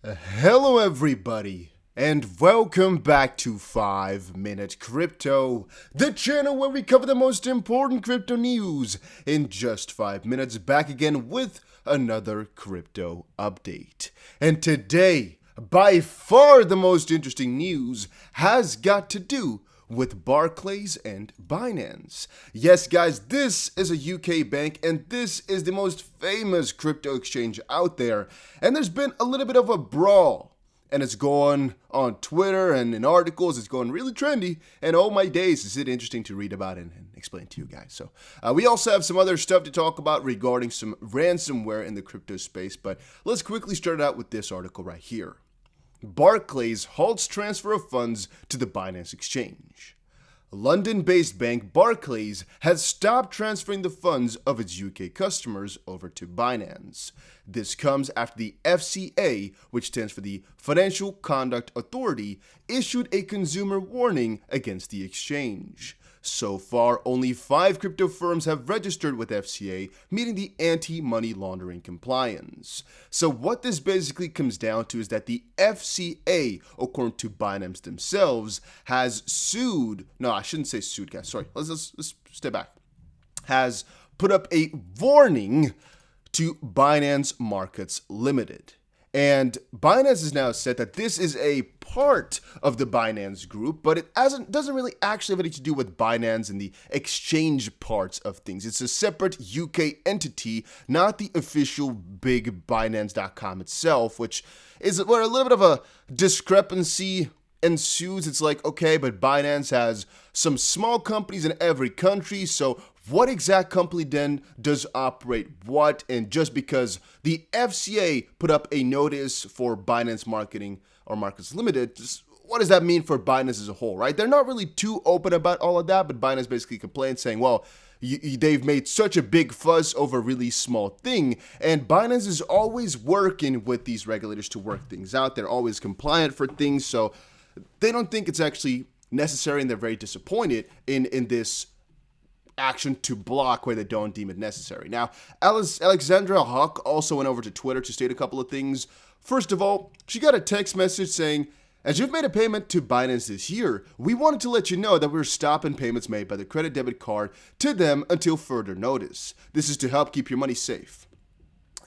Hello everybody, and welcome back to 5 Minute Crypto, the channel where we cover the most important crypto news in just 5 minutes, back again with another crypto update. And today, by far the most interesting news has got to do with Barclays and Binance. Yes, guys, this is a UK bank and this is the most famous crypto exchange out there. And there's been a little bit of a brawl, and it's going on Twitter and in articles. It's going really trendy, and oh my days, is it interesting to read about and explain to you guys. So we also have some other stuff to talk about regarding some ransomware in the crypto space, but let's quickly start out with this article right here. Barclays halts transfer of funds to the Binance exchange. London-based bank Barclays has stopped transferring the funds of its UK customers over to Binance. This comes after the FCA, which stands for the Financial Conduct Authority, issued a consumer warning against the exchange. So far, only 5 crypto firms have registered with FCA, meeting the anti-money laundering compliance. So what this basically comes down to is that the FCA, according to Binance themselves, has sued, no, I shouldn't say sued, guys, sorry, let's step back, has put up a warning to Binance Markets Limited. And Binance has now said that this is a part of the Binance group, but it doesn't really actually have anything to do with Binance and the exchange parts of things. It's a separate UK entity, not the official big Binance.com itself, which is where a little bit of a discrepancy ensues. It's like, okay, but Binance has some small companies in every country, so what exact company then does operate what? And just because the FCA put up a notice for Binance Marketing or Markets Limited, what does that mean for Binance as a whole, right? They're not really too open about all of that, but Binance basically complains saying, well, they've made such a big fuss over a really small thing, and Binance is always working with these regulators to work things out. They're always compliant for things, so they don't think it's actually necessary, and they're very disappointed in this action to block where they don't deem it necessary. Now, Alexandra also went over to Twitter to state a couple of things. First of all, she got a text message saying, as you've made a payment to Binance this year, we wanted to let you know that we're stopping payments made by the credit debit card to them until further notice. This is to help keep your money safe.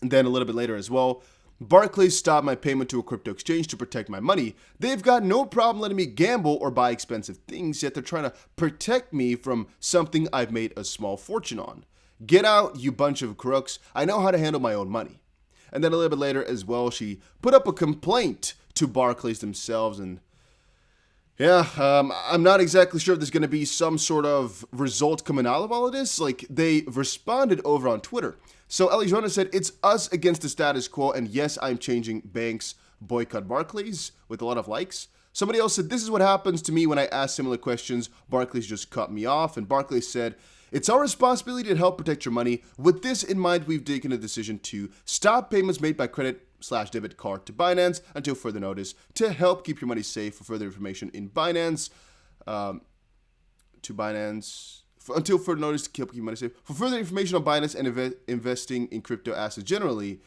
And then a little bit later as well, Barclays stopped my payment to a crypto exchange to protect my money. They've got no problem letting me gamble or buy expensive things, yet they're trying to protect me from something I've made a small fortune on. Get out, you bunch of crooks. I know how to handle my own money. And then a little bit later as well, she put up a complaint to Barclays themselves, and I'm not exactly sure if there's going to be some sort of result coming out of all of this. Like, they responded over on Twitter. So Alexandra said, it's us against the status quo, and yes, I'm changing banks, boycott Barclays, with a lot of likes. Somebody else said, this is what happens to me when I ask similar questions. Barclays just cut me off, and Barclays said, it's our responsibility to help protect your money. With this in mind, we've taken a decision to stop payments made by credit/debit card to Binance until further notice to help keep your money safe. For further information in Binance, until further notice to help keep your money safe. For further information on Binance and investing in crypto assets generally,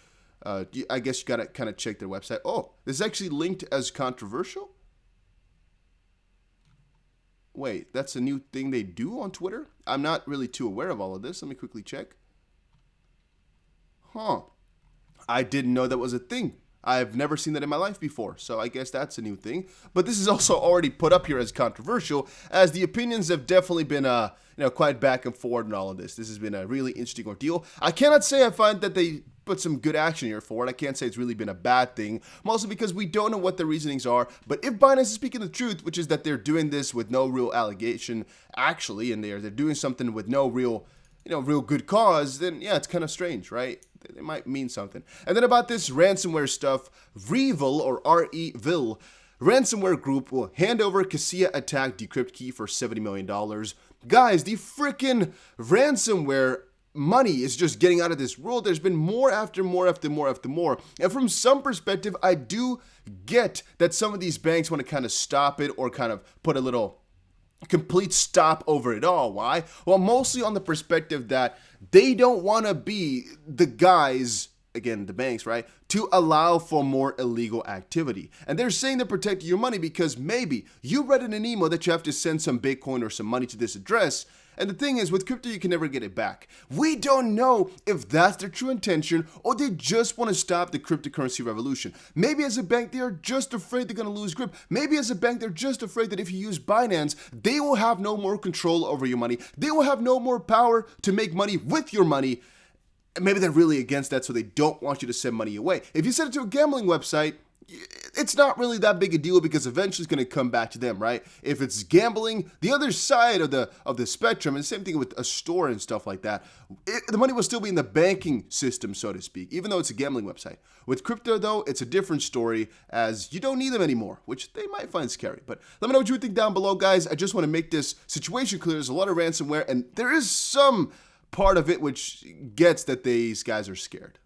I guess you gotta kind of check their website. Oh, this is actually linked as controversial? Wait, that's a new thing they do on Twitter? I'm not really too aware of all of this. Let me quickly check. I didn't know that was a thing. I've never seen that in my life before, so I guess that's a new thing. But this is also already put up here as controversial, as the opinions have definitely been quite back and forth in all of this. This has been a really interesting ordeal. I cannot say I find that they put some good action here for it. I can't say it's really been a bad thing, mostly because we don't know what the reasonings are. But if Binance is speaking the truth, which is that they're doing this with no real allegation, actually, and they're doing something with no real good cause, then yeah, it's kind of strange, right? It might mean something. And then about this ransomware stuff, Revil or R-E-Vil, ransomware group will hand over Cassia attack decrypt key for $70 million. Guys, the freaking ransomware money is just getting out of this world. There's been more after more after more after more. And from some perspective, I do get that some of these banks want to kind of stop it or kind of put a little complete stop over it all. Why? Well, mostly on the perspective that they don't want to be the guys again, the banks, right, to allow for more illegal activity. And they're saying they're protecting your money because maybe you read in an email that you have to send some Bitcoin or some money to this address. And the thing is, with crypto, you can never get it back. We don't know if that's their true intention or they just want to stop the cryptocurrency revolution. Maybe as a bank, they are just afraid they're going to lose grip. Maybe as a bank, they're just afraid that if you use Binance, they will have no more control over your money. They will have no more power to make money with your money. And maybe they're really against that, so they don't want you to send money away. If you send it to a gambling website, it's not really that big a deal because eventually it's going to come back to them, right? If it's gambling, the other side of the spectrum, and the same thing with a store and stuff like that, the money will still be in the banking system, so to speak, even though it's a gambling website. With crypto, though, it's a different story, as you don't need them anymore, which they might find scary. But let me know what you think down below, guys. I just want to make this situation clear. There's a lot of ransomware, and there is some part of it which gets that these guys are scared.